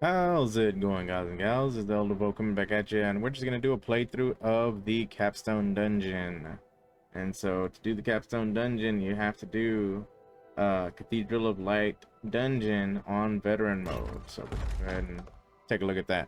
How's it going, guys and gals? It's the Elder Bo coming back at you, and we're just gonna do a playthrough of the Capstone dungeon. And so, to do the Capstone dungeon, you have to do Cathedral of Light dungeon on veteran mode. So let's go ahead and take a look at that.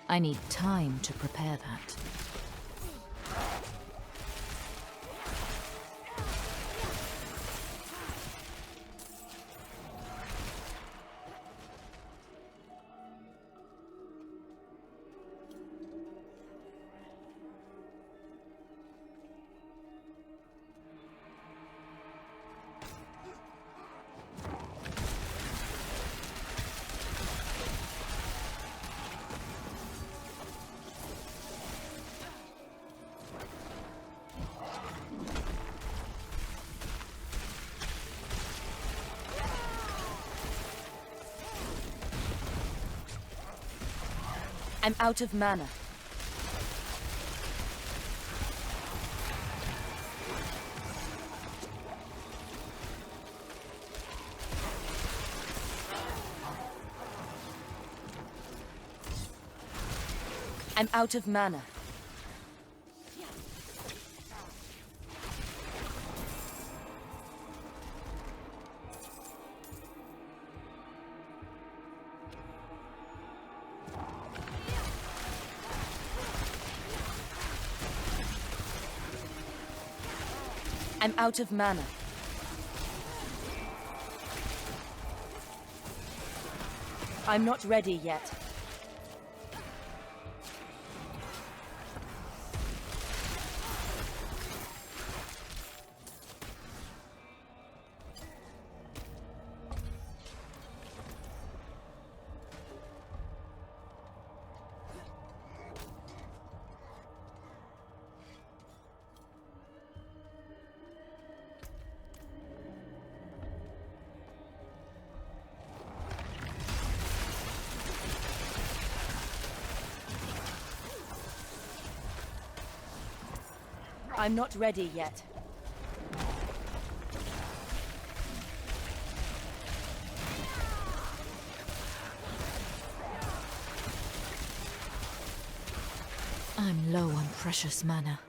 I need time to prepare that. I'm out of mana. I'm out of mana. I'm out of mana. I'm not ready yet. I'm not ready yet. I'm low on precious mana.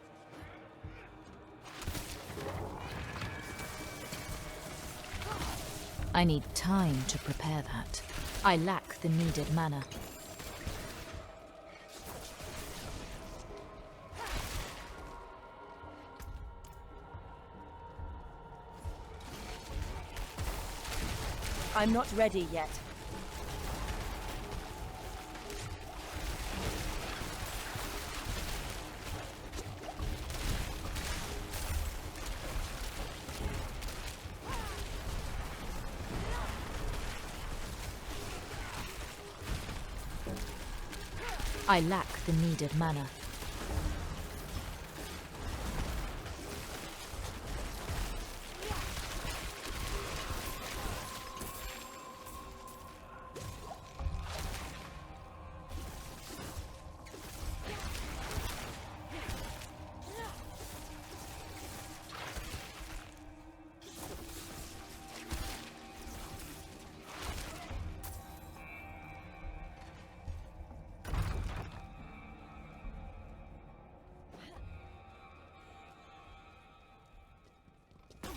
I need time to prepare that. I lack the needed mana. I'm not ready yet. I lack the needed mana.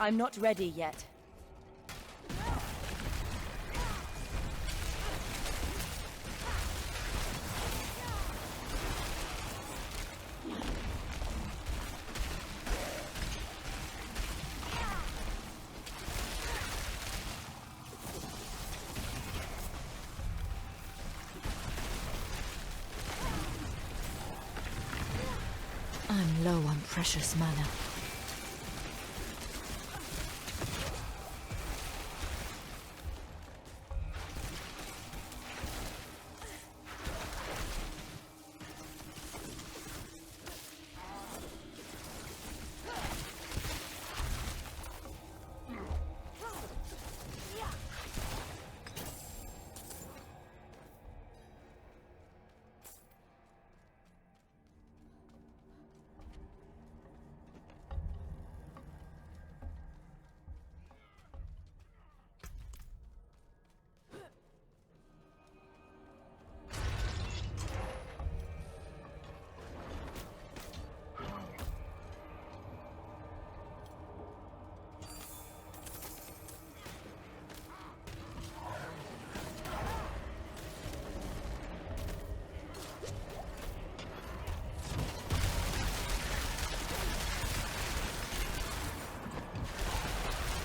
I'm not ready yet. I'm low on precious mana.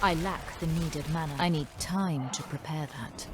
I lack the needed mana. I need time to prepare that.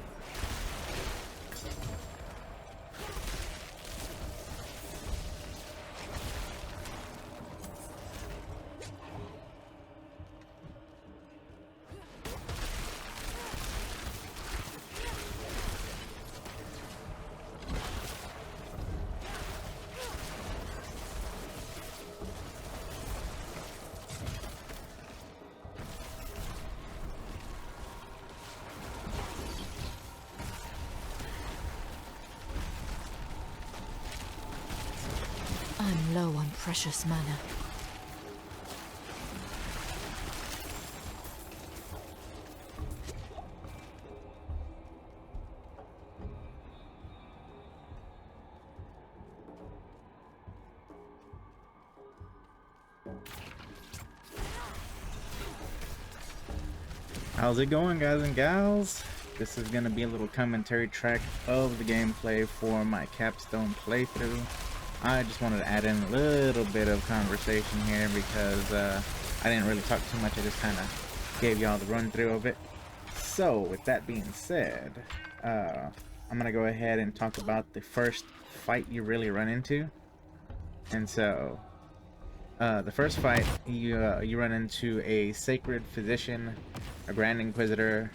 I'm low on precious mana. How's it going, guys and gals? This is going to be a little commentary track of the gameplay for my Capstone playthrough. I just wanted to add in a little bit of conversation here because I didn't really talk too much. I just kind of gave y'all the run through of it. So with that being said, I'm going to go ahead and talk about the first fight you really run into. And so the first fight, you run into a Sacred Physician, a Grand Inquisitor,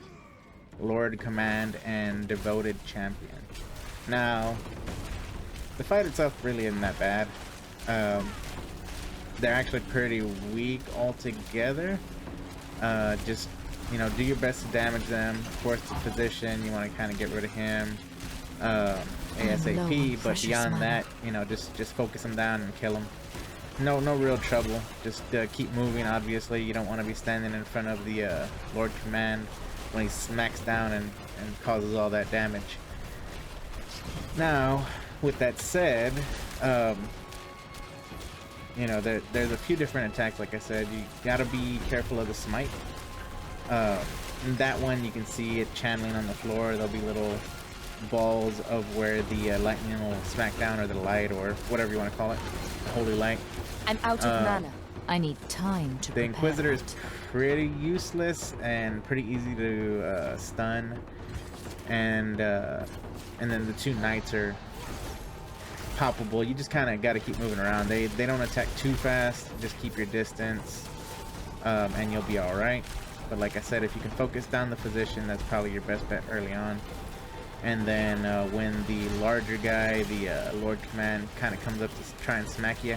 Lord Command, and Devoted Champion. Now, the fight itself really isn't that bad. They're actually pretty weak altogether. Just, you know, do your best to damage them. Of course, the Physician, you want to kind of get rid of him ASAP, but beyond that, you know, just focus him down and kill him. No real trouble. Just keep moving. Obviously, you don't want to be standing in front of the Lord Command when he smacks down and causes all that damage. Now, with that said, you know, there's a few different attacks. Like I said, you gotta be careful of the smite. In that one, you can see it channeling on the floor. There'll be little balls of where the lightning will smack down, or the light, or whatever you want to call it, the holy light. I'm out of mana. I need time to The prepare Inquisitor is that. pretty useless and pretty easy to stun, and then the two Knights are poppable. You just kind of got to keep moving around. They don't attack too fast. Just keep your distance, and you'll be all right. But like I said, if you can focus down the Physician, that's probably your best bet early on. And then when the larger guy, the Lord Command, kind of comes up to try and smack you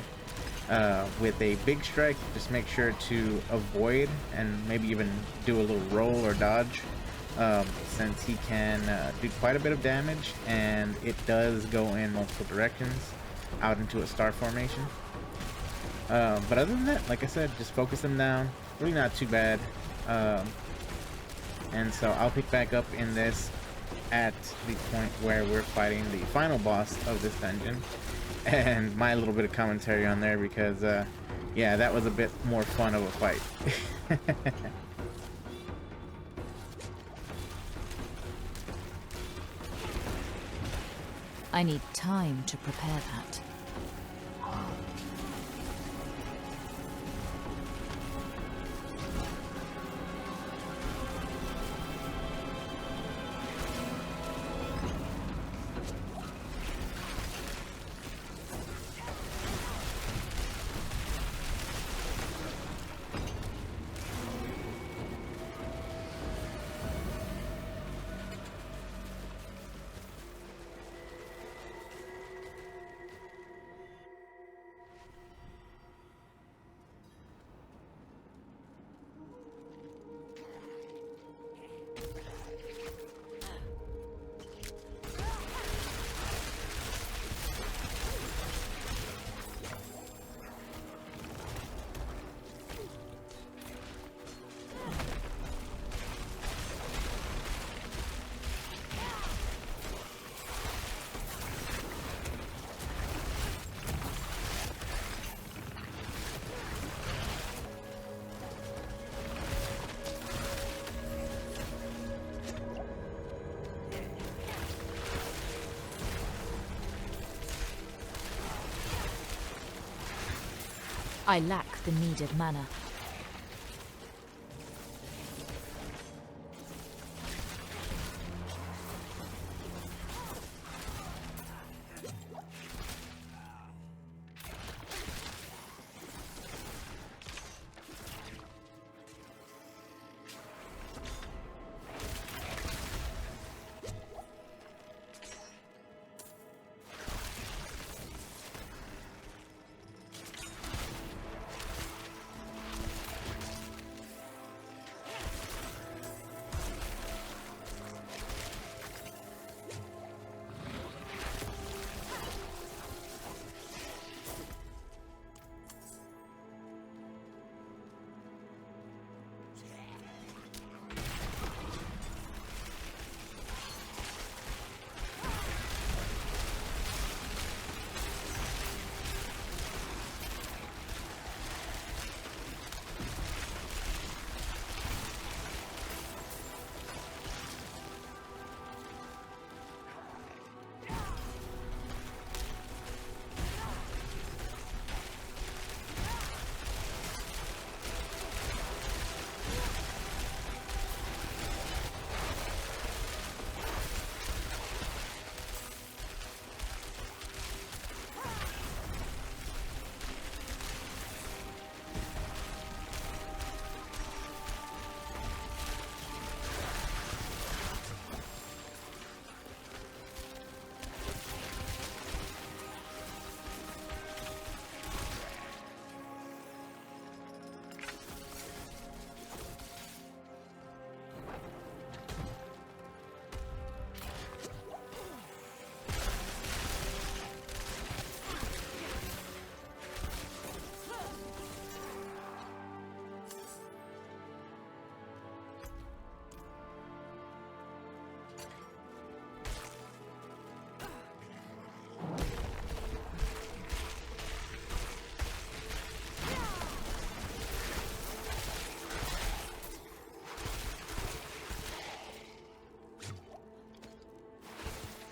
with a big strike, just make sure to avoid and maybe even do a little roll or dodge, since he can do quite a bit of damage, and it does go in multiple directions out into a star formation. But other than that, like I said, just focus them down. Really not too bad. And so I'll pick back up in this at the point where we're fighting the final boss of this dungeon, and my little bit of commentary on there, because Yeah, that was a bit more fun of a fight. I need time to prepare that. I lack the needed mana.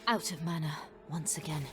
Out of mana, once again.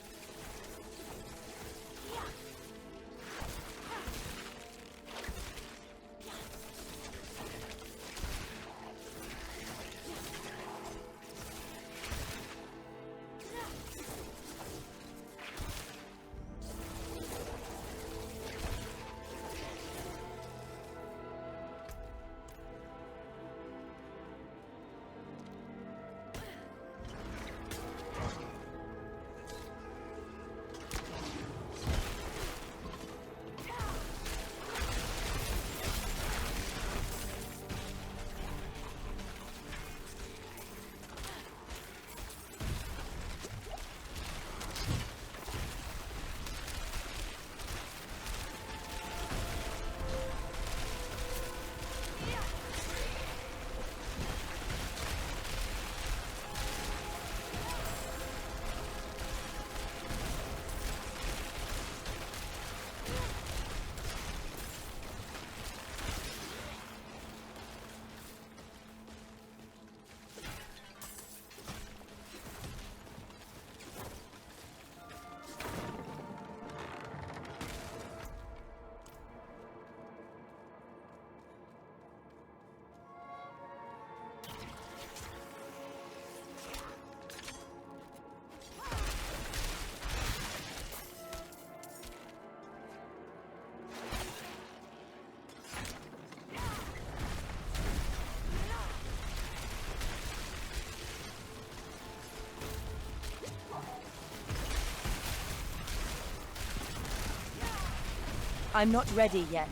I'm not ready yet.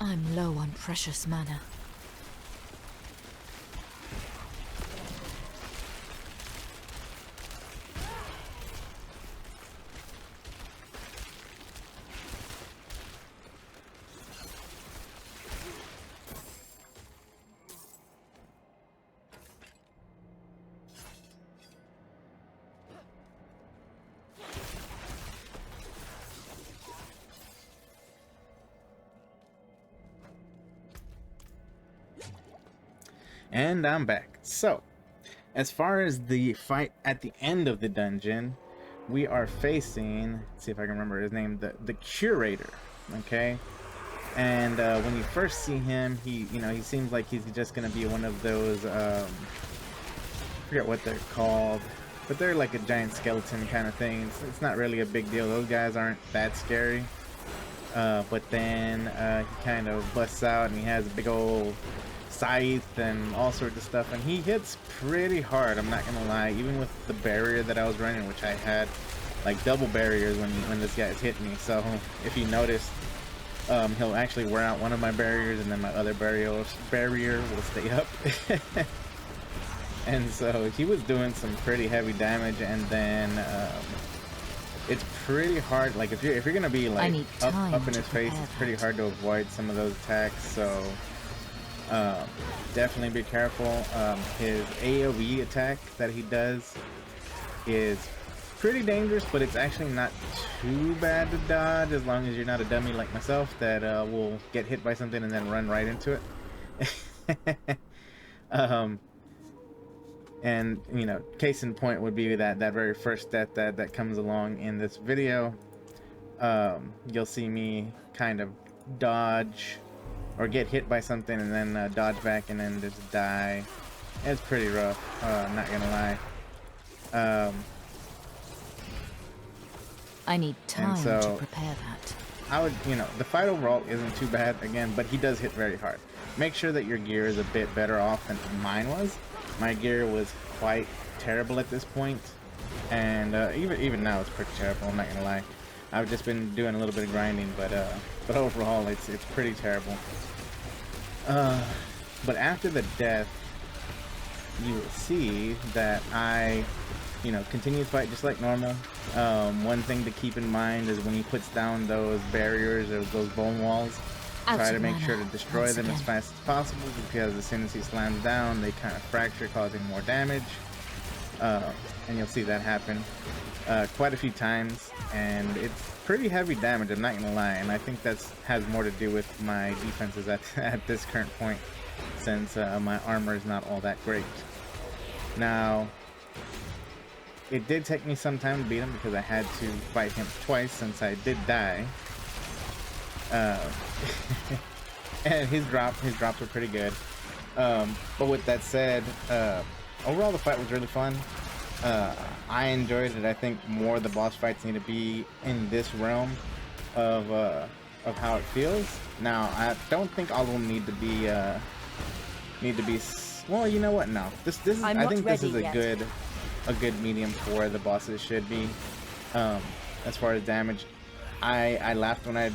I'm low on precious mana. And I'm back. So, as far as the fight at the end of the dungeon, we are facing, let's see if I can remember his name, the curator, okay? And when you first see him, he seems like he's just gonna be one of those, I forget what they're called, but they're like a giant skeleton kind of thing. It's not really a big deal. Those guys aren't that scary. But then he kind of busts out and he has a big old scythe and all sorts of stuff, and he hits pretty hard, I'm not gonna lie. Even with the barrier that I was running, which I had like double barriers when this guy's hit me. So if you notice, he'll actually wear out one of my barriers and then my other barrier will stay up. And so he was doing some pretty heavy damage, and then it's pretty hard, like if you're gonna be like up in his face, it's pretty hard to avoid some of those attacks. So definitely be careful. His AoE attack that he does is pretty dangerous, but it's actually not too bad to dodge as long as you're not a dummy like myself that will get hit by something and then run right into it. And you know, case in point would be that very first death that comes along in this video. You'll see me kind of dodge or get hit by something and then dodge back and then just die. It's pretty rough, I'm not gonna lie. I need time so to prepare that. I would, the fight overall isn't too bad again, but he does hit very hard. Make sure that your gear is a bit better off than mine was. My gear was quite terrible at this point, and even now it's pretty terrible, I'm not gonna lie. I've just been doing a little bit of grinding, but overall it's pretty terrible. But after the death, you will see that I continue to fight just like normal. One thing to keep in mind is when he puts down those barriers or those bone walls, try to make sure to destroy them as fast as possible, because as soon as he slams down, they kind of fracture, causing more damage. And you'll see that happen quite a few times, and it's pretty heavy damage, I'm not gonna lie, and I think that has more to do with my defenses at this current point, since my armor is not all that great. Now, it did take me some time to beat him because I had to fight him twice since I did die. And his drops were pretty good. But with that said, overall the fight was really fun. I enjoyed it. I think more of the boss fights need to be in this realm of how it feels. Now, I don't think all of them need to be well, you know what? No, this is, I think this is a good medium for the bosses should be. As far as damage, I laughed when I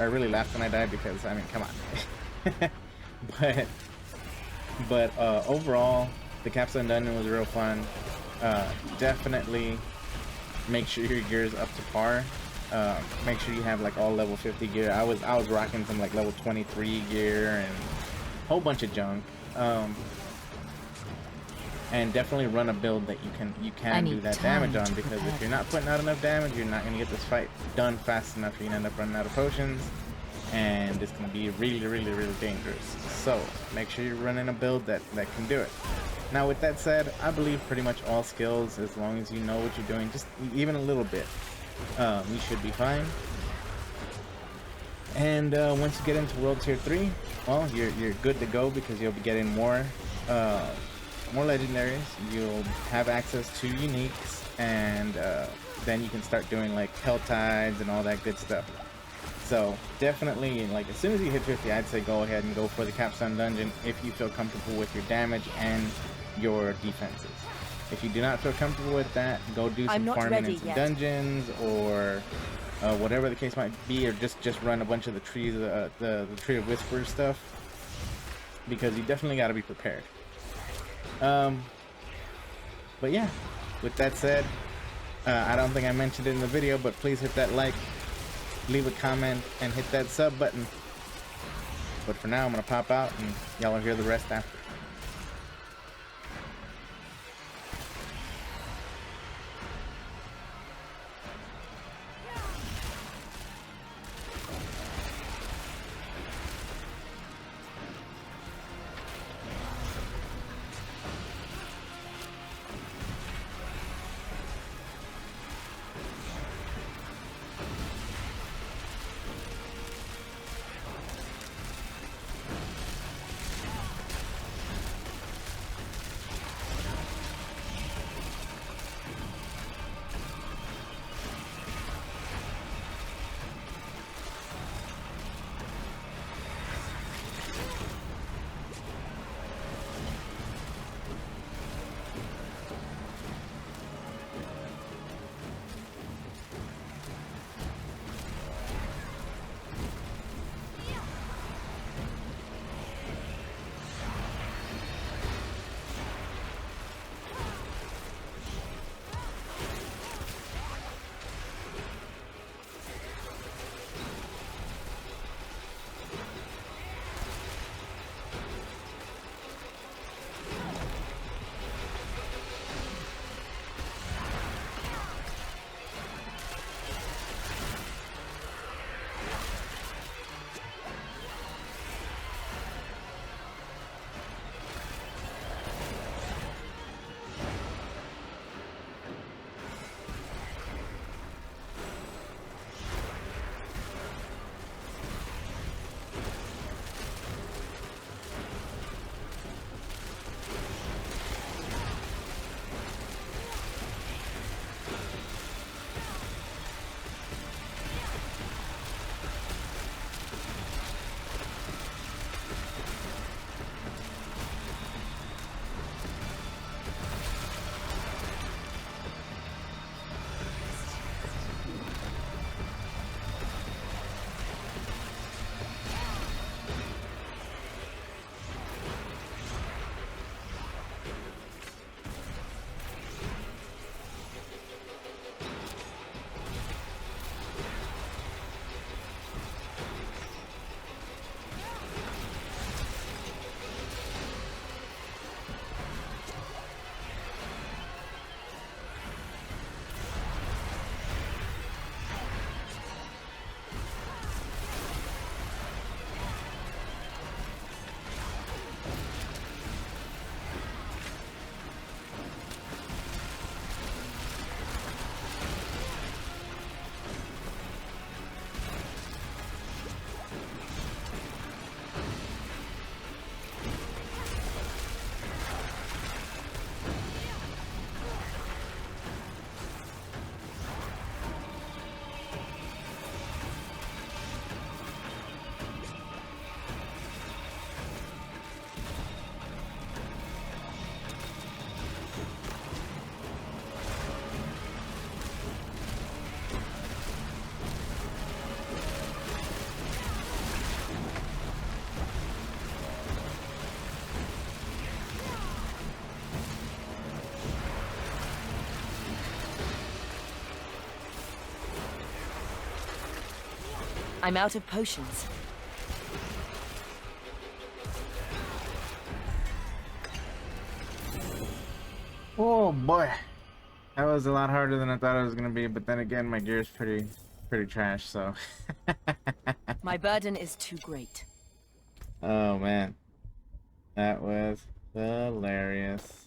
really laughed when I died, because I mean, come on. but overall, the Capstone dungeon was real fun. Definitely make sure your gear is up to par. Make sure you have like all level 50 gear. I was rocking some like level 23 gear and a whole bunch of junk. And definitely run a build that you can do that damage on, because if you're not putting out enough damage, you're not going to get this fight done fast enough. You're going to end up running out of potions, and it's going to be really, really, really dangerous. So make sure you're running a build that can do it. Now, with that said, I believe pretty much all skills, as long as you know what you're doing, just even a little bit, you should be fine. And once you get into World Tier 3, well, you're good to go, because you'll be getting more legendaries. You'll have access to uniques, and then you can start doing like hell tides and all that good stuff. So definitely, like, as soon as you hit 50, I'd say go ahead and go for the Capstone Dungeon if you feel comfortable with your damage and your defenses. If you do not feel comfortable with that, go do I'm some not farming ready in some yet. dungeons, or whatever the case might be, or just run a bunch of the trees, the Tree of Whispers stuff, because you definitely got to be prepared. But yeah, with that said, I don't think I mentioned it in the video, but please hit that like, leave a comment, and hit that sub button. But for now, I'm gonna pop out, and y'all will hear the rest after. I'm out of potions. Oh boy, that was a lot harder than I thought it was gonna be. But then again, my gear is pretty trash. So. My burden is too great. Oh man, that was hilarious.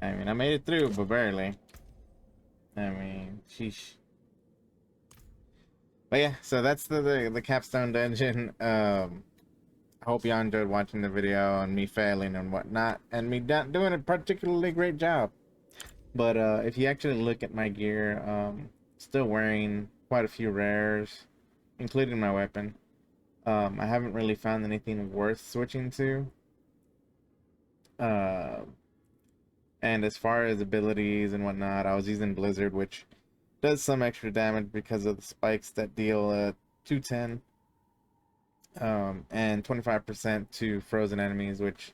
I mean, I made it through, but barely. I mean, sheesh. But yeah, so that's the Capstone dungeon. I hope y'all enjoyed watching the video and me failing and whatnot, and me not doing a particularly great job. But if you actually look at my gear, still wearing quite a few rares, including my weapon. I haven't really found anything worth switching to. Uh, and as far as abilities and whatnot, I was using Blizzard, which does some extra damage because of the spikes that deal 210 and 25% to frozen enemies, which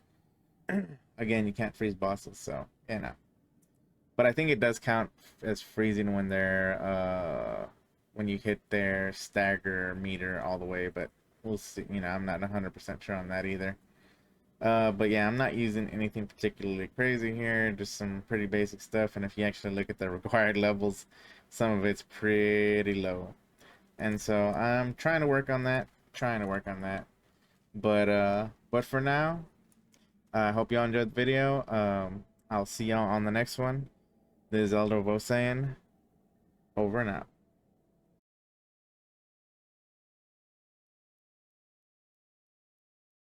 again, you can't freeze bosses, so you know. But I think it does count as freezing when they're when you hit their stagger meter all the way, but we'll see. You know, I'm not 100% sure on that either. But yeah, I'm not using anything particularly crazy here, just some pretty basic stuff. And if you actually look at the required levels, some of it's pretty low. And so I'm trying to work on that, But for now, I hope y'all enjoyed the video. I'll see y'all on the next one. This is Elder Vosayan, over and out.